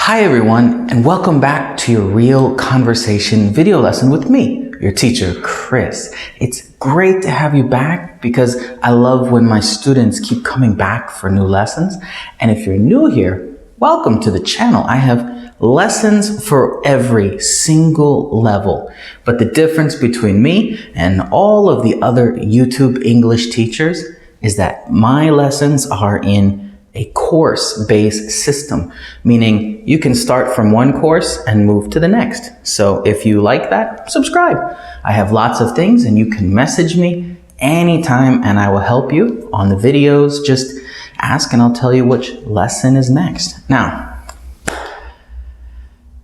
Hi everyone, and welcome back to your Real Conversation video lesson with me, your teacher, Chris. It's great to have you back because I love when my students keep coming back for new lessons. And if you're new here, welcome to the channel. I have lessons for every single level. But the difference between me and all of the other YouTube English teachers is that my lessons are in a course-based system, meaning you can start from one course and move to the next. So if you like that, subscribe. I have lots of things and you can message me anytime and I will help you on the videos. Just ask and I'll tell you which lesson is next. Now,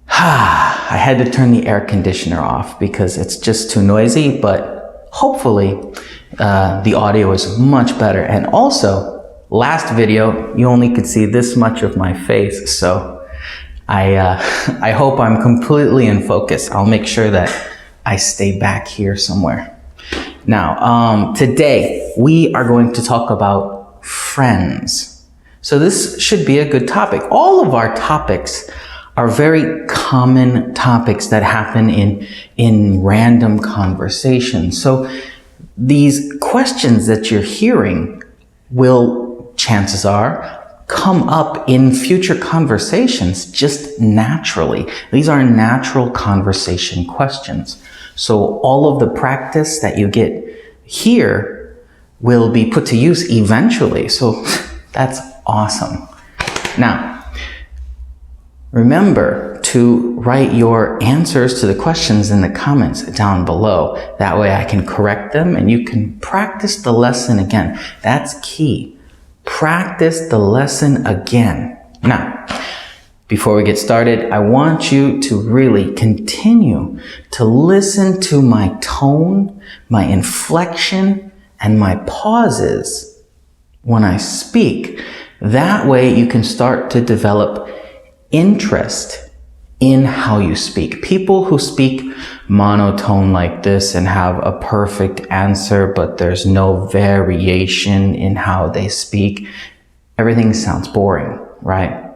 I had to turn the air conditioner off because it's just too noisy, but hopefully the audio is much better. And also, last video, you only could see this much of my face, so I hope I'm completely in focus. I'll make sure that I stay back here somewhere. Now, today we are going to talk about friends. So this should be a good topic. All of our topics are very common topics that happen in random conversations. So these questions that you're hearing will, chances are, come up in future conversations just naturally. These are natural conversation questions. So all of the practice that you get here will be put to use eventually. So that's awesome. Now, remember to write your answers to the questions in the comments down below. That way I can correct them and you can practice the lesson again. That's key. Practice the lesson again. Now, before we get started, I want you to really continue to listen to my tone, my inflection, and my pauses when I speak. That way you can start to develop interest in how you speak. People who speak monotone like this and have a perfect answer, but there's no variation in how they speak, everything sounds boring, right?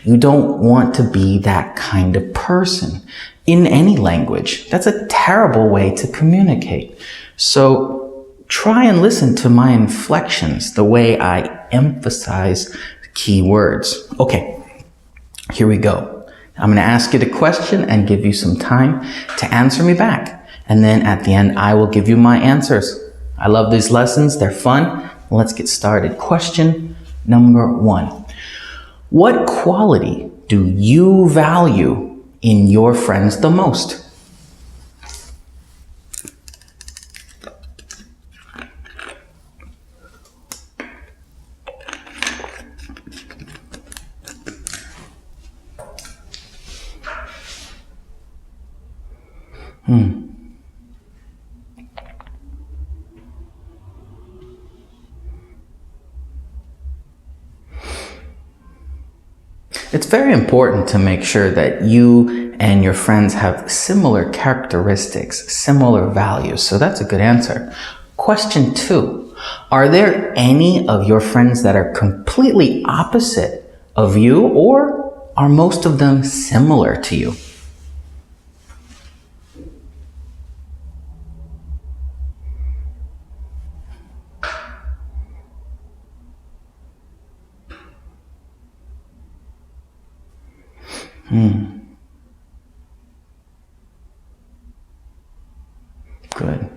You don't want to be that kind of person in any language. That's a terrible way to communicate. So try and listen to my inflections, the way I emphasize key words. Okay, here we go. I'm going to ask you the question and give you some time to answer me back. And then at the end, I will give you my answers. I love these lessons. They're fun. Let's get started. Question number 1. What quality do you value in your friends the most? It's very important to make sure that you and your friends have similar characteristics, similar values. So that's a good answer. Question 2. Are there any of your friends that are completely opposite of you, or are most of them similar to you? Good.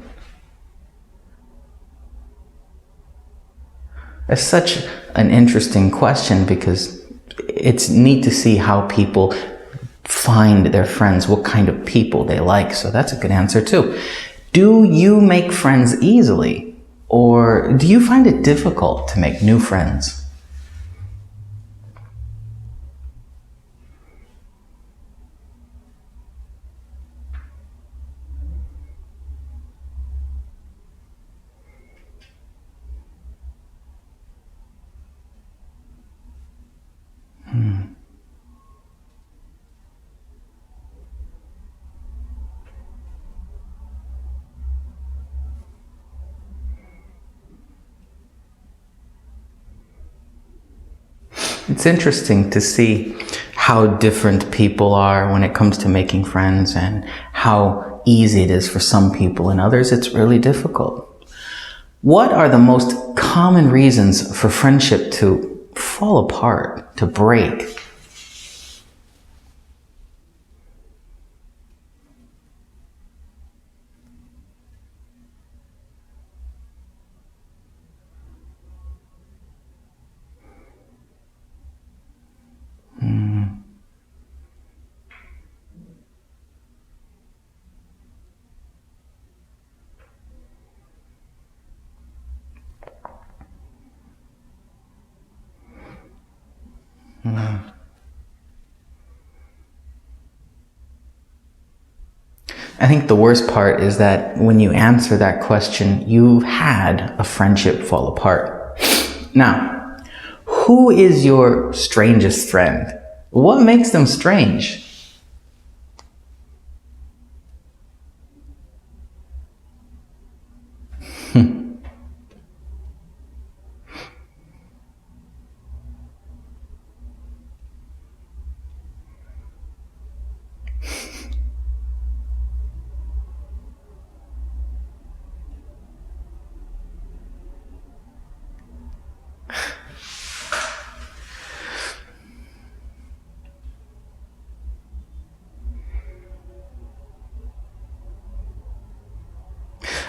It's such an interesting question because it's neat to see how people find their friends, what kind of people they like. So that's a good answer too. Do you make friends easily, or do you find it difficult to make new friends? It's interesting to see how different people are when it comes to making friends and how easy it is for some people and others it's really difficult. What are the most common reasons for friendship to fall apart, to break? I think the worst part is that when you answer that question, you've had a friendship fall apart. Now, who is your strangest friend? What makes them strange?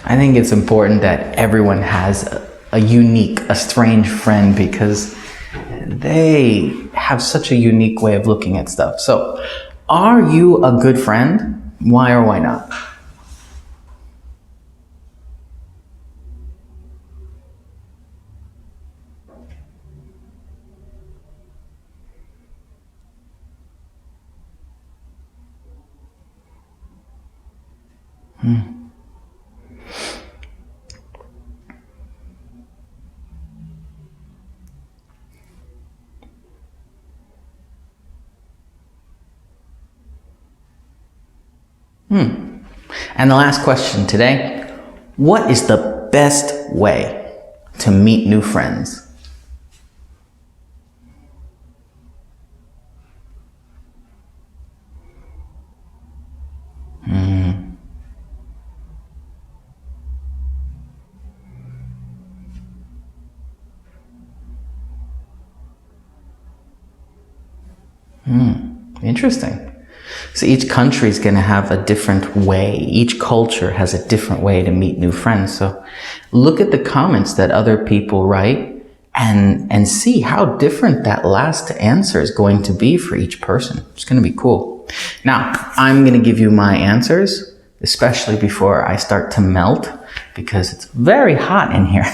I think it's important that everyone has a unique, a strange friend because they have such a unique way of looking at stuff. So, are you a good friend? Why or why not? And the last question today, what is the best way to meet new friends? Interesting. So each country is going to have a different way. Each culture has a different way to meet new friends. So look at the comments that other people write and see how different that last answer is going to be for each person. It's going to be cool. Now, I'm going to give you my answers, especially before I start to melt because it's very hot in here.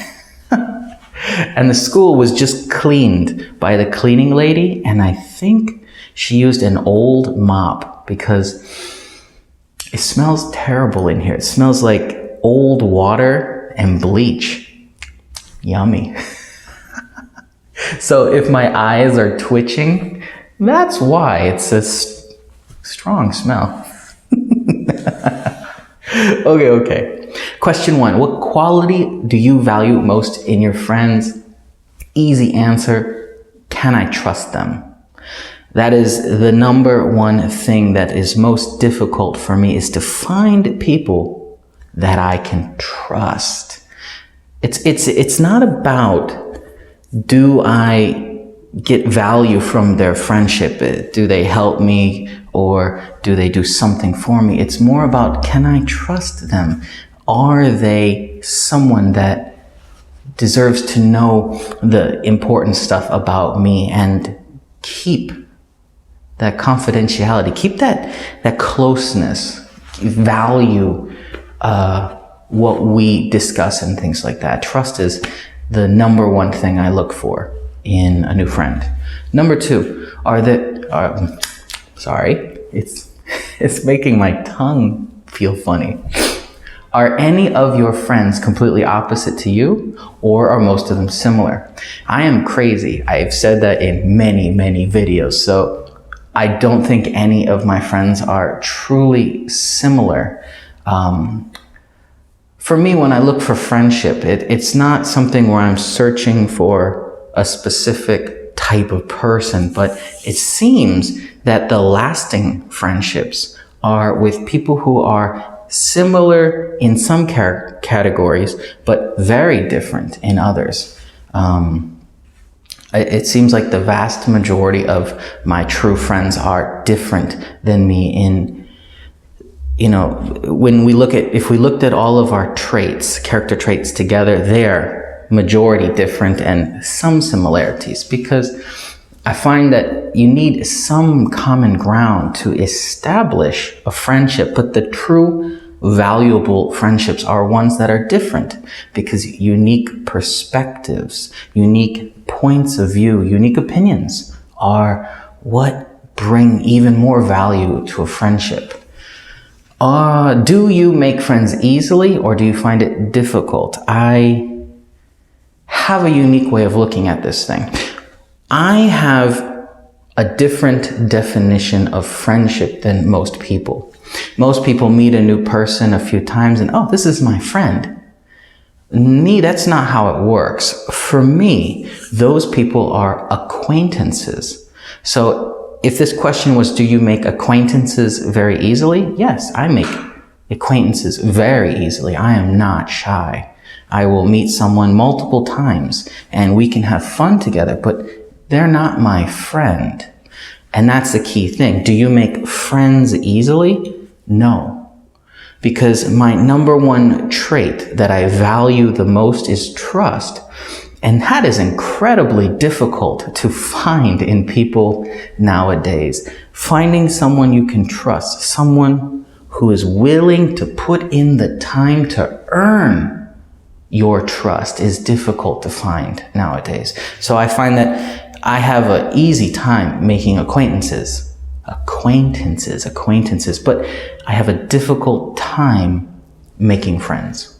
And the school was just cleaned by the cleaning lady, and I think she used an old mop because it smells terrible in here. It smells like old water and bleach. Yummy. So if my eyes are twitching, that's why. It's a strong smell. Okay. Question 1. What quality do you value most in your friends? Easy answer. Can I trust them? That is the number one thing that is most difficult for me, is to find people that I can trust. It's not about, do I get value from their friendship? Do they help me or do they do something for me? It's more about, can I trust them? Are they someone that deserves to know the important stuff about me and keep that confidentiality, keep that closeness, value what we discuss and things like that. Trust is the number one thing I look for in a new friend. Number 2, it's making my tongue feel funny. Are any of your friends completely opposite to you, or are most of them similar? I am crazy. I've said that in many, many videos. So I don't think any of my friends are truly similar. For me, when I look for friendship, it's not something where I'm searching for a specific type of person, but it seems that the lasting friendships are with people who are similar in some categories, but very different in others. It seems like the vast majority of my true friends are different than me in, if we looked at all of our traits, character traits together, they're majority different and some similarities, because I find that you need some common ground to establish a friendship, but the true valuable friendships are ones that are different, because unique perspectives, unique points of view, unique opinions are what bring even more value to a friendship. Do you make friends easily, or do you find it difficult? I have a unique way of looking at this thing. I have a different definition of friendship than most people. Most people meet a new person a few times and, oh, this is my friend. Me, that's not how it works. For me, those people are acquaintances. So if this question was, do you make acquaintances very easily? Yes, I make acquaintances very easily. I am not shy. I will meet someone multiple times and we can have fun together, but they're not my friend. And that's the key thing. Do you make friends easily? No. Because my number one trait that I value the most is trust. And that is incredibly difficult to find in people nowadays. Finding someone you can trust, someone who is willing to put in the time to earn your trust, is difficult to find nowadays. So I find that I have an easy time making acquaintances, but I have a difficult time making friends.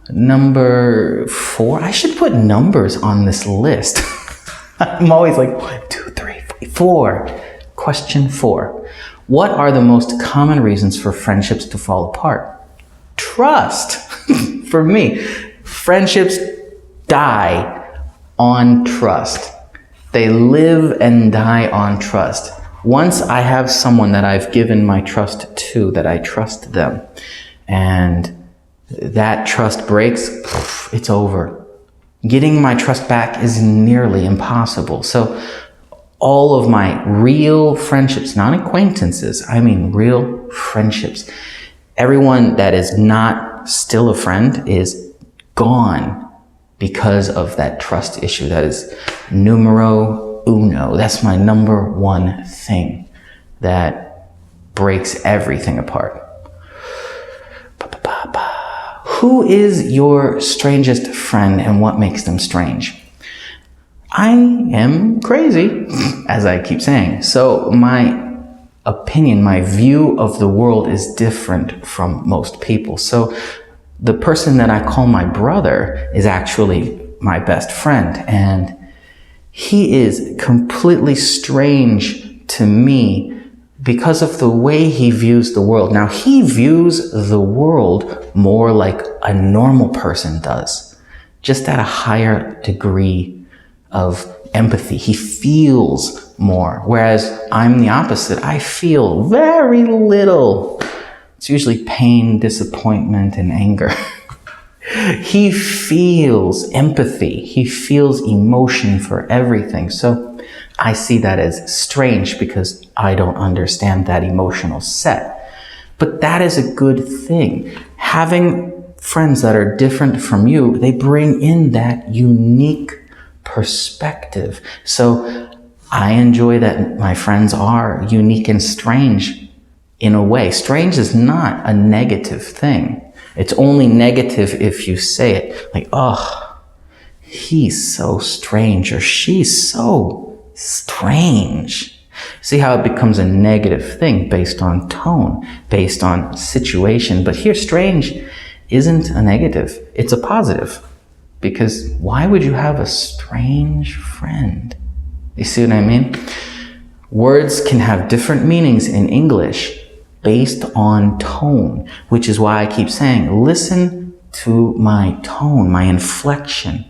Number 4, I should put numbers on this list. I'm always like 1, 2, 3, 4. Question 4. What are the most common reasons for friendships to fall apart? Trust. For me, friendships die on trust. They live and die on trust. Once I have someone that I've given my trust to, that I trust them, and that trust breaks, it's over. Getting my trust back is nearly impossible. So all of my real friendships, not acquaintances, I mean real friendships, everyone that is not still a friend is gone because of that trust issue. That is numero uno. That's my number one thing that breaks everything apart. Who is your strangest friend and what makes them strange? I am crazy, as I keep saying. So my opinion, my view of the world is different from most people. So the person that I call my brother is actually my best friend, and he is completely strange to me because of the way he views the world. Now, he views the world more like a normal person does, just at a higher degree of empathy. He feels more, whereas I'm the opposite. I feel very little. It's usually pain, disappointment, and anger. He feels empathy. He feels emotion for everything. So I see that as strange because I don't understand that emotional set. But that is a good thing. Having friends that are different from you, they bring in that unique perspective. So I enjoy that my friends are unique and strange in a way. Strange is not a negative thing. It's only negative if you say it like, oh, he's so strange or she's so strange. See how it becomes a negative thing based on tone, based on situation. But here, strange isn't a negative. It's a positive. Because why would you have a strange friend? You see what I mean? Words can have different meanings in English based on tone, which is why I keep saying, listen to my tone, my inflection,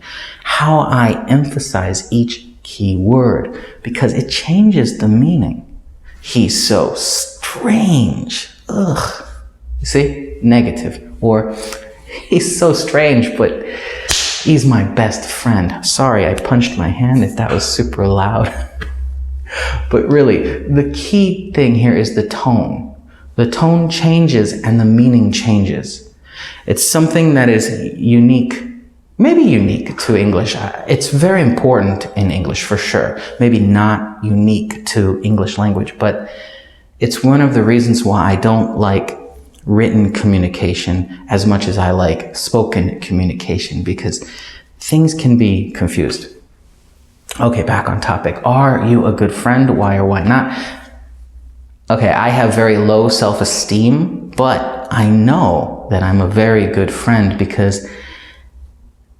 how I emphasize each key word, because it changes the meaning. He's so strange. Ugh. You see? Negative. Or he's so strange, but he's my best friend. Sorry, I punched my hand if that was super loud. But really, the key thing here is the tone. The tone changes and the meaning changes. It's something that is unique, maybe unique to English. It's very important in English for sure. Maybe not unique to English language, but it's one of the reasons why I don't like written communication as much as I like spoken communication, because things can be confused. Okay, back on topic. Are you a good friend? Why or why not? Okay, I have very low self-esteem, but I know that I'm a very good friend because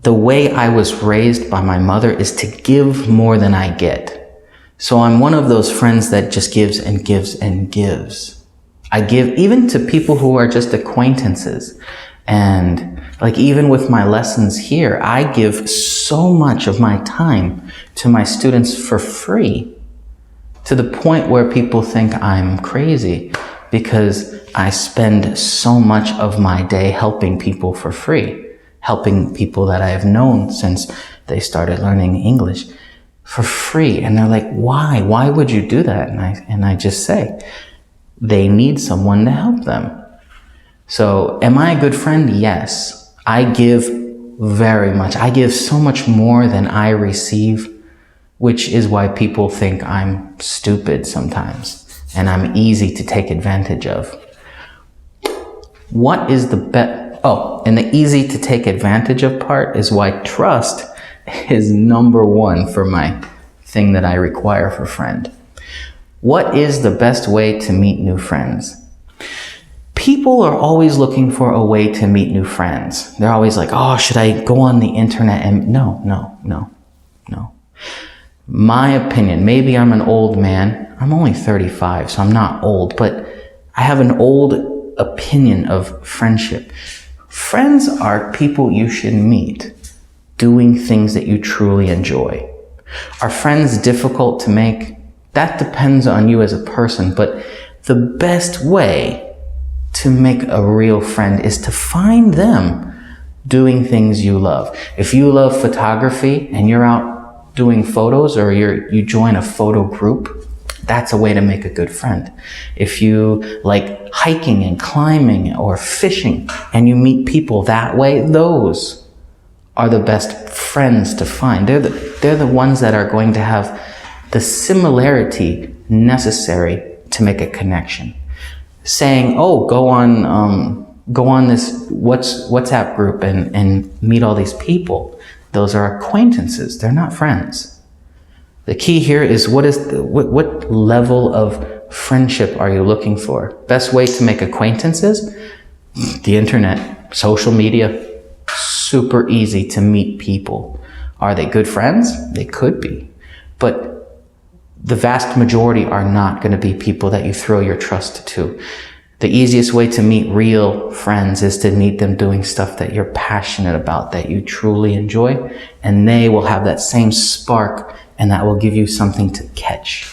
the way I was raised by my mother is to give more than I get. So I'm one of those friends that just gives and gives and gives. I give even to people who are just acquaintances. And like even with my lessons here, I give so much of my time to my students for free, to the point where people think I'm crazy because I spend so much of my day helping people for free, helping people that I have known since they started learning English for free. And they're like, why? Why would you do that? And I just say, they need someone to help them. So am I a good friend? Yes. I give very much. I give so much more than I receive, which is why people think I'm stupid sometimes and I'm easy to take advantage of. What is the best? Oh, and the easy to take advantage of part is why trust is number one for my thing that I require for friend. What is the best way to meet new friends? People are always looking for a way to meet new friends. They're always like, oh, should I go on the internet? And no. My opinion, maybe I'm an old man. I'm only 35, so I'm not old, but I have an old opinion of friendship. Friends are people you should meet, doing things that you truly enjoy. Are friends difficult to make? That depends on you as a person, but the best way to make a real friend is to find them doing things you love. If you love photography and you're out doing photos, or you join a photo group, that's a way to make a good friend. If you like hiking and climbing or fishing and you meet people that way, those are the best friends to find. They're the ones that are going to have the similarity necessary to make a connection. Saying, oh, go on this WhatsApp group and meet all these people. Those are acquaintances. They're not friends. The key here is what level of friendship are you looking for? Best way to make acquaintances? The internet, social media, super easy to meet people. Are they good friends? They could be. But the vast majority are not going to be people that you throw your trust to. The easiest way to meet real friends is to meet them doing stuff that you're passionate about, that you truly enjoy, and they will have that same spark, and that will give you something to catch.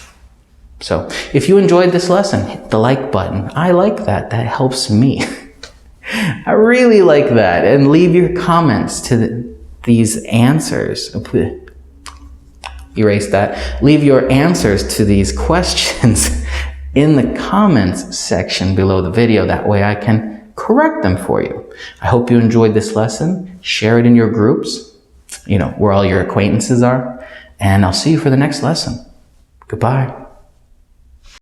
So if you enjoyed this lesson, hit the like button. I like that. That helps me. I really like that. And leave your comments to these answers. Erase that. Leave your answers to these questions in the comments section below the video. That way I can correct them for you. I hope you enjoyed this lesson. Share it in your groups, where all your acquaintances are. And I'll see you for the next lesson. Goodbye.